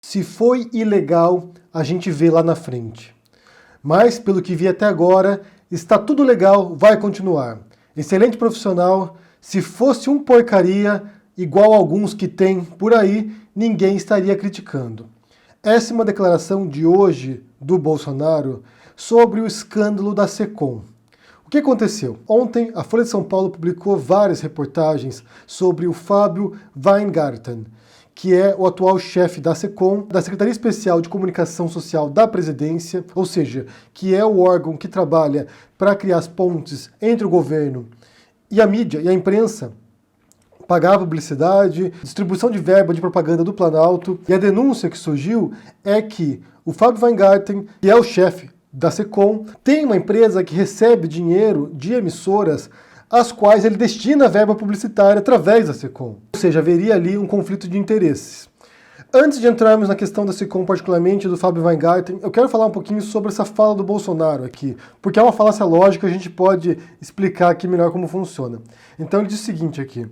Se foi ilegal, a gente vê lá na frente. Mas, pelo que vi até agora, está tudo legal, vai continuar. Excelente profissional, se fosse um porcaria, igual alguns que tem por aí, ninguém estaria criticando. Essa é uma declaração de hoje do Bolsonaro sobre o escândalo da Secom. O que aconteceu? Ontem, a Folha de São Paulo publicou várias reportagens sobre o Fábio Weingarten, que é o atual chefe da Secom, da Secretaria Especial de Comunicação Social da Presidência, ou seja, que é o órgão que trabalha para criar as pontes entre o governo e a mídia e a imprensa, pagar a publicidade, distribuição de verba de propaganda do Planalto. E a denúncia que surgiu é que o Fábio Weingarten, que é o chefe da Secom, tem uma empresa que recebe dinheiro de emissoras às quais ele destina verba publicitária através da Secom. Ou seja, haveria ali um conflito de interesses. Antes de entrarmos na questão da Secom, particularmente do Fábio Weingarten, eu quero falar um pouquinho sobre essa fala do Bolsonaro aqui, porque é uma falácia lógica, a gente pode explicar aqui melhor como funciona. Então ele diz o seguinte aqui: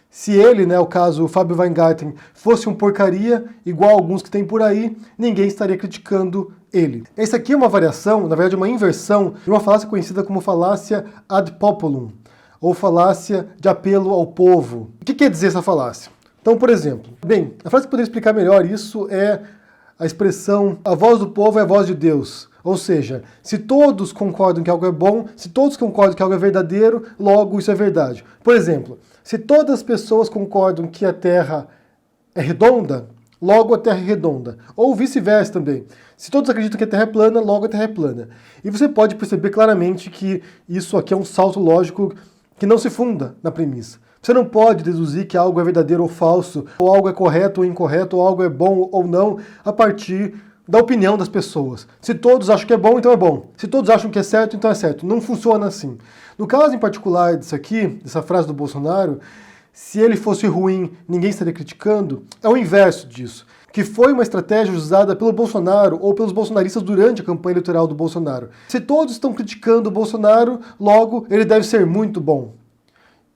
se ele, o caso o Fábio Weingarten, fosse um porcaria, igual alguns que tem por aí, ninguém estaria criticando ele. Essa aqui é uma variação, na verdade uma inversão, de uma falácia conhecida como falácia ad populum, ou falácia de apelo ao povo. O que quer dizer essa falácia? Então, por exemplo, a frase que poderia explicar melhor isso é a expressão a voz do povo é a voz de Deus. Ou seja, se todos concordam que algo é bom, se todos concordam que algo é verdadeiro, logo isso é verdade. Por exemplo, se todas as pessoas concordam que a Terra é redonda, logo a Terra é redonda. Ou vice-versa também. Se todos acreditam que a Terra é plana, logo a Terra é plana. E você pode perceber claramente que isso aqui é um salto lógico que não se funda na premissa. Você não pode deduzir que algo é verdadeiro ou falso, ou algo é correto ou incorreto, ou algo é bom ou não, a partir da opinião das pessoas. Se todos acham que é bom, então é bom. Se todos acham que é certo, então é certo. Não funciona assim. No caso em particular disso aqui, dessa frase do Bolsonaro, se ele fosse ruim, ninguém estaria criticando, é o inverso disso, que foi uma estratégia usada pelo Bolsonaro ou pelos bolsonaristas durante a campanha eleitoral do Bolsonaro. Se todos estão criticando o Bolsonaro, logo ele deve ser muito bom.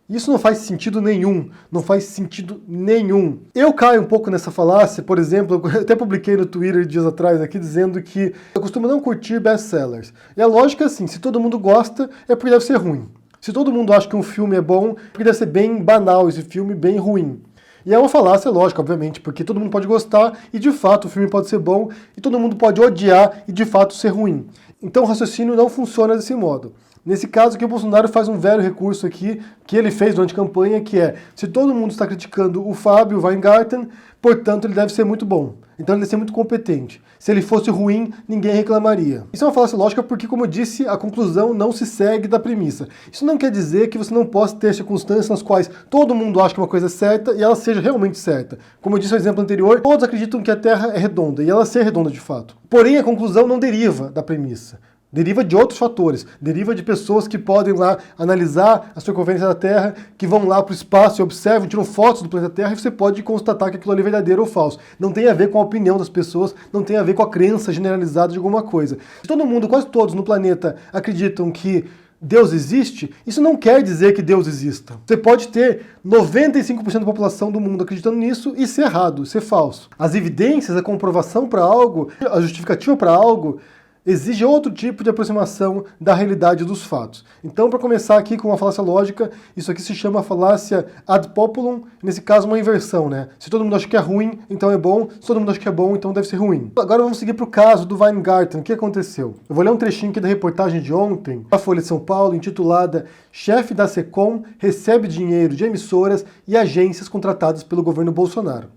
Isso não faz sentido nenhum, não faz sentido nenhum. Eu caio um pouco nessa falácia, por exemplo, eu até publiquei no Twitter dias atrás aqui dizendo que eu costumo não curtir best-sellers. E a lógica é assim, se todo mundo gosta, é porque deve ser ruim. Se todo mundo acha que um filme é bom, é porque deve ser bem banal esse filme, bem ruim. E é uma falácia lógica, obviamente, porque todo mundo pode gostar e de fato o filme pode ser bom, e todo mundo pode odiar e de fato ser ruim. Então o raciocínio não funciona desse modo. Nesse caso aqui, o Bolsonaro faz um velho recurso aqui, que ele fez durante a campanha, que é, se todo mundo está criticando o Fábio Weingarten, portanto ele deve ser muito bom. Então ele deve ser muito competente. Se ele fosse ruim, ninguém reclamaria. Isso é uma falácia lógica porque, como eu disse, a conclusão não se segue da premissa. Isso não quer dizer que você não possa ter circunstâncias nas quais todo mundo acha que uma coisa é certa e ela seja realmente certa. Como eu disse no exemplo anterior, todos acreditam que a Terra é redonda e ela ser redonda de fato. Porém, a conclusão não deriva da premissa. Deriva de outros fatores, deriva de pessoas que podem lá analisar a circunferência da Terra, que vão lá para o espaço e observam, tiram fotos do planeta Terra e você pode constatar que aquilo ali é verdadeiro ou falso. Não tem a ver com a opinião das pessoas, não tem a ver com a crença generalizada de alguma coisa. Se todo mundo, quase todos no planeta, acreditam que Deus existe, isso não quer dizer que Deus exista. Você pode ter 95% da população do mundo acreditando nisso e ser errado, ser falso. As evidências, a comprovação para algo, a justificativa para algo, exige outro tipo de aproximação da realidade dos fatos. Então, para começar aqui com uma falácia lógica, isso aqui se chama falácia ad populum, nesse caso uma inversão, Se todo mundo acha que é ruim, então é bom, se todo mundo acha que é bom, então deve ser ruim. Agora vamos seguir para o caso do Weingarten. O que aconteceu? Eu vou ler um trechinho aqui da reportagem de ontem, da Folha de São Paulo, intitulada Chefe da Secom recebe dinheiro de emissoras e agências contratadas pelo governo Bolsonaro.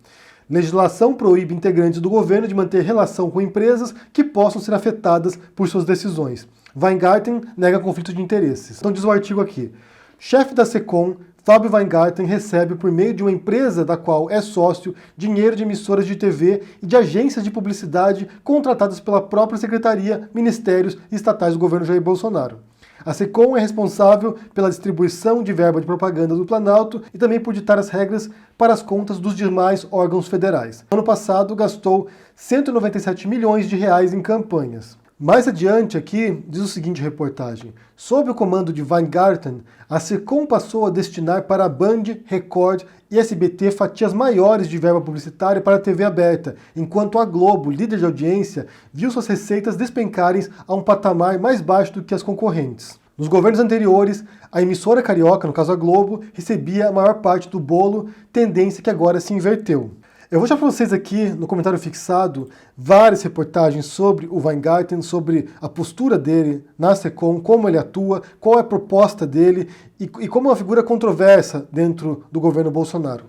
Legislação proíbe integrantes do governo de manter relação com empresas que possam ser afetadas por suas decisões. Weingarten nega conflito de interesses. Então diz o artigo aqui: chefe da Secom, Fábio Weingarten recebe por meio de uma empresa da qual é sócio dinheiro de emissoras de TV e de agências de publicidade contratadas pela própria secretaria, ministérios e estatais do governo Jair Bolsonaro. A Secom é responsável pela distribuição de verba de propaganda do Planalto e também por ditar as regras para as contas dos demais órgãos federais. No ano passado, gastou 197 milhões de reais em campanhas. Mais adiante aqui, diz o seguinte reportagem: sob o comando de Weingarten, a SECOM passou a destinar para a Band, Record e SBT fatias maiores de verba publicitária para a TV aberta, enquanto a Globo, líder de audiência, viu suas receitas despencarem a um patamar mais baixo do que as concorrentes. Nos governos anteriores, a emissora carioca, no caso a Globo, recebia a maior parte do bolo, tendência que agora se inverteu. Eu vou deixar para vocês aqui, no comentário fixado, várias reportagens sobre o Weingarten, sobre a postura dele na SECOM, como ele atua, qual é a proposta dele e como é uma figura controversa dentro do governo Bolsonaro.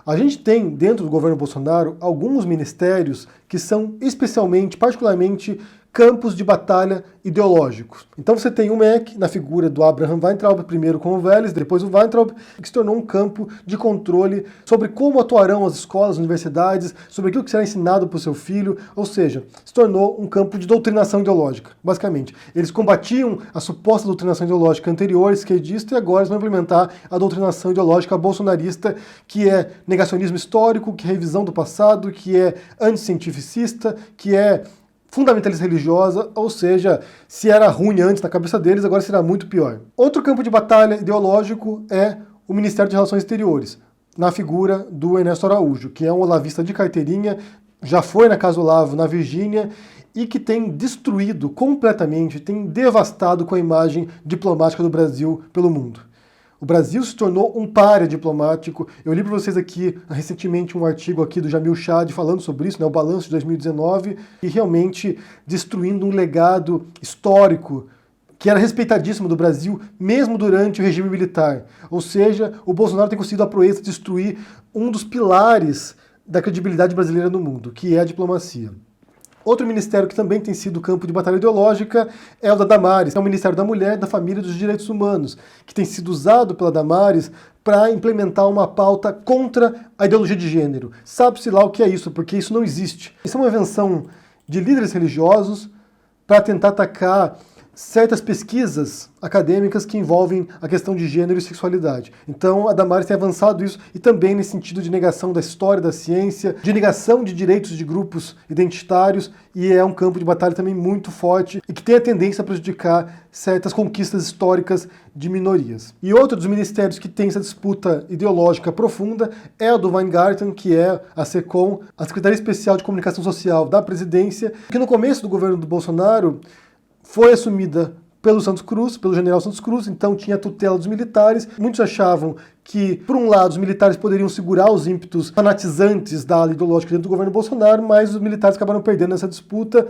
A gente tem, dentro do governo Bolsonaro, alguns ministérios que são especialmente, particularmente, campos de batalha ideológicos. Então você tem o MEC, na figura do Abraham Weintraub, primeiro com o Vélez, depois o Weintraub, que se tornou um campo de controle sobre como atuarão as escolas, as universidades, sobre aquilo que será ensinado para o seu filho, ou seja, se tornou um campo de doutrinação ideológica, basicamente. Eles combatiam a suposta doutrinação ideológica anterior, esquerdista, e agora eles vão implementar a doutrinação ideológica bolsonarista, que é negacionismo histórico, que é revisão do passado, que é anticientificista, que é fundamentalista religiosa, ou seja, se era ruim antes na cabeça deles, agora será muito pior. Outro campo de batalha ideológico é o Ministério de Relações Exteriores, na figura do Ernesto Araújo, que é um olavista de carteirinha, já foi na Casa Olavo, na Virgínia, e que tem destruído completamente, tem devastado com a imagem diplomática do Brasil pelo mundo. O Brasil se tornou um pária diplomático. Eu li para vocês aqui recentemente um artigo aqui do Jamil Chad falando sobre isso, né, o balanço de 2019, e realmente destruindo um legado histórico que era respeitadíssimo do Brasil, mesmo durante o regime militar. Ou seja, o Bolsonaro tem conseguido a proeza de destruir um dos pilares da credibilidade brasileira no mundo, que é a diplomacia. Outro ministério que também tem sido campo de batalha ideológica é o da Damares, que é o Ministério da Mulher, da Família e dos Direitos Humanos, que tem sido usado pela Damares para implementar uma pauta contra a ideologia de gênero. Sabe-se lá o que é isso, porque isso não existe. Isso é uma invenção de líderes religiosos para tentar atacar certas pesquisas acadêmicas que envolvem a questão de gênero e sexualidade. Então a Damares tem avançado isso, e também nesse sentido de negação da história, da ciência, de negação de direitos de grupos identitários, e é um campo de batalha também muito forte e que tem a tendência a prejudicar certas conquistas históricas de minorias. E outro dos ministérios que tem essa disputa ideológica profunda é o do Weingarten, que é a SECOM, a Secretaria Especial de Comunicação Social da Presidência, que no começo do governo do Bolsonaro foi assumida pelo Santos Cruz, pelo general Santos Cruz, então tinha a tutela dos militares. Muitos achavam que, por um lado, os militares poderiam segurar os ímpetos fanatizantes da ala ideológica dentro do governo Bolsonaro, mas os militares acabaram perdendo essa disputa.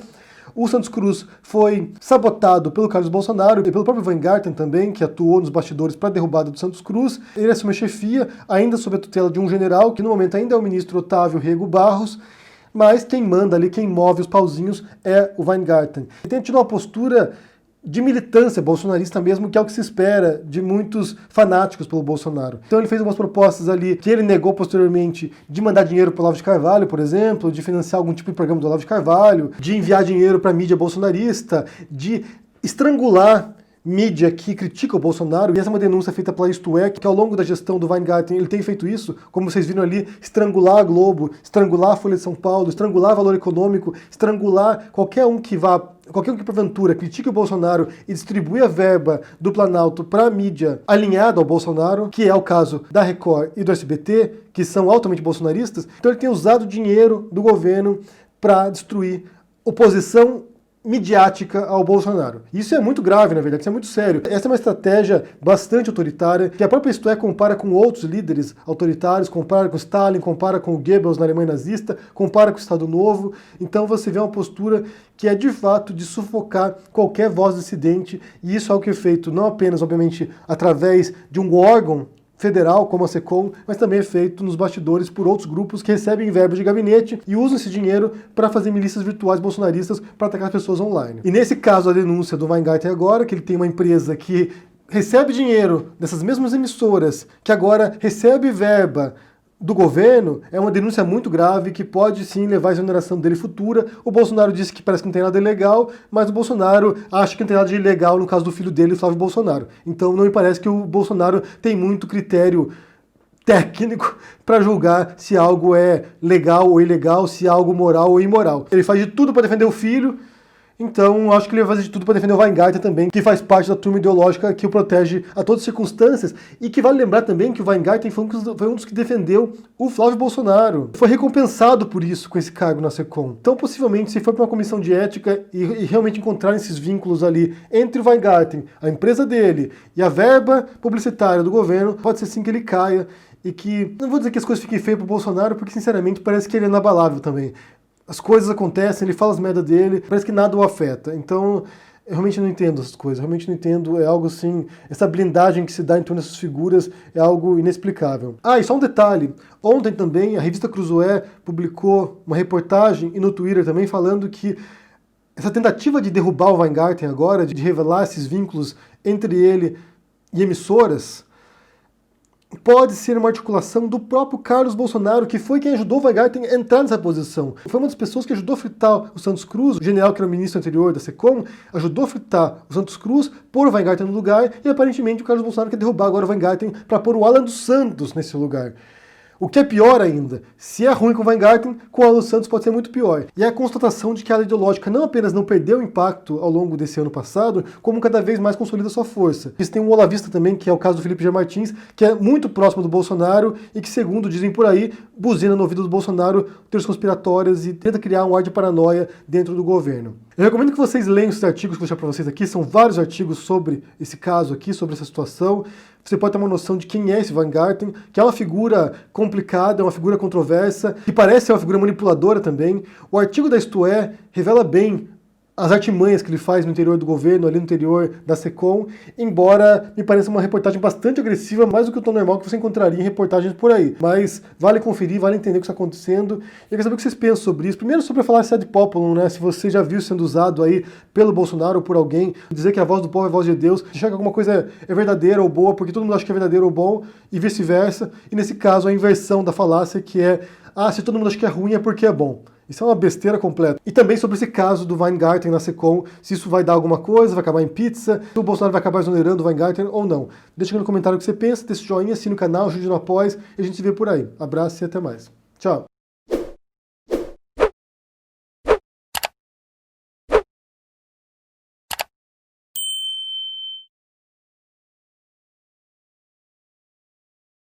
O Santos Cruz foi sabotado pelo Carlos Bolsonaro e pelo próprio Weingarten também, que atuou nos bastidores para a derrubada do Santos Cruz. Ele assumiu a chefia, ainda sob a tutela de um general, que no momento ainda é o ministro Otávio Rego Barros, mas quem manda ali, quem move os pauzinhos é o Weingarten. Ele tem tido uma postura de militância bolsonarista mesmo, que é o que se espera de muitos fanáticos pelo Bolsonaro. Então ele fez algumas propostas ali que ele negou posteriormente, de mandar dinheiro para o Olavo de Carvalho, por exemplo, de financiar algum tipo de programa do Olavo de Carvalho, de enviar dinheiro para a mídia bolsonarista, de estrangular mídia que critica o Bolsonaro, e essa é uma denúncia feita pela Isto É, que ao longo da gestão do Weingarten ele tem feito isso, como vocês viram ali, estrangular a Globo, estrangular a Folha de São Paulo, estrangular Valor Econômico, estrangular qualquer um que porventura critique o Bolsonaro e distribui a verba do Planalto para a mídia alinhada ao Bolsonaro, que é o caso da Record e do SBT, que são altamente bolsonaristas. Então ele tem usado o dinheiro do governo para destruir oposição midiática ao Bolsonaro. Isso é muito grave, na verdade, isso é muito sério. Essa é uma estratégia bastante autoritária, que a própria Isto É compara com outros líderes autoritários, compara com Stalin, compara com o Goebbels na Alemanha nazista, compara com o Estado Novo. Então você vê uma postura que é de fato de sufocar qualquer voz dissidente, e isso é o que é feito não apenas, obviamente, através de um órgão federal, como a SECOM, mas também é feito nos bastidores por outros grupos que recebem verbas de gabinete e usam esse dinheiro para fazer milícias virtuais bolsonaristas para atacar as pessoas online. E nesse caso, a denúncia do Weingarten agora, que ele tem uma empresa que recebe dinheiro dessas mesmas emissoras, que agora recebe verba do governo, é uma denúncia muito grave que pode sim levar à exoneração dele futura. O Bolsonaro disse que parece que não tem nada ilegal, mas o Bolsonaro acha que não tem nada de ilegal no caso do filho dele, Flávio Bolsonaro. Então não me parece que o Bolsonaro tem muito critério técnico para julgar se algo é legal ou ilegal, se é algo moral ou imoral. Ele faz de tudo para defender o filho, Então, acho que ele vai fazer de tudo para defender o Weingarten também, que faz parte da turma ideológica que o protege a todas as circunstâncias. E que vale lembrar também que o Weingarten foi um dos que defendeu o Flávio Bolsonaro. Foi recompensado por isso, com esse cargo na SECOM. Então, possivelmente, se for para uma comissão de ética e realmente encontrar esses vínculos ali entre o Weingarten, a empresa dele, e a verba publicitária do governo, pode ser sim que ele caia. E que, não vou dizer que as coisas fiquem feias pro Bolsonaro, porque sinceramente parece que ele é inabalável também. As coisas acontecem, ele fala as merdas dele, parece que nada o afeta. Então, eu realmente não entendo essas coisas, realmente não entendo, é algo assim, essa blindagem que se dá em torno dessas figuras é algo inexplicável. Ah, e só um detalhe, ontem também a revista Cruzoé publicou uma reportagem, e no Twitter também, falando que essa tentativa de derrubar o Weingarten agora, de revelar esses vínculos entre ele e emissoras, pode ser uma articulação do próprio Carlos Bolsonaro, que foi quem ajudou o Weingarten a entrar nessa posição. Foi uma das pessoas que ajudou a fritar o Santos Cruz, o general que era o ministro anterior da SECOM, ajudou a fritar o Santos Cruz, pôr o Weingarten no lugar, e aparentemente o Carlos Bolsonaro quer derrubar agora o Weingarten para pôr o Alan dos Santos nesse lugar. O que é pior ainda, se é ruim com o Weingarten, com o Alan dos Santos pode ser muito pior. E é a constatação de que a ala ideológica não apenas não perdeu impacto ao longo desse ano passado, como cada vez mais consolida sua força. Eles têm um olavista também, que é o caso do Felipe G. Martins, que é muito próximo do Bolsonaro e que, segundo dizem por aí, buzina no ouvido do Bolsonaro teorias conspiratórias e tenta criar um ar de paranoia dentro do governo. Eu recomendo que vocês leiam esses artigos que eu vou deixar para vocês aqui, são vários artigos sobre esse caso aqui, sobre essa situação. Você pode ter uma noção de quem é esse Weingarten, que é uma figura complicada, é uma figura controversa, que parece ser uma figura manipuladora também. O artigo da Isto É revela bem as artimanhas que ele faz no interior do governo, ali no interior da SECOM, embora me pareça uma reportagem bastante agressiva, mais do que o tom normal que você encontraria em reportagens por aí. Mas vale conferir, vale entender o que está acontecendo. E eu quero saber o que vocês pensam sobre isso. Primeiro sobre a falácia ad populum, né? Se você já viu sendo usado aí pelo Bolsonaro ou por alguém, dizer que a voz do povo é a voz de Deus, achar que alguma coisa é verdadeira ou boa, porque todo mundo acha que é verdadeiro ou bom, e vice-versa. E nesse caso, a inversão da falácia, que é, se todo mundo acha que é ruim é porque é bom. Isso é uma besteira completa. E também sobre esse caso do Weingarten na SECOM, se isso vai dar alguma coisa, vai acabar em pizza, se o Bolsonaro vai acabar exonerando o Weingarten ou não. Deixa aqui no comentário o que você pensa, deixa o joinha, assina o canal, ajude no Apoia, e a gente se vê por aí. Abraço e até mais. Tchau!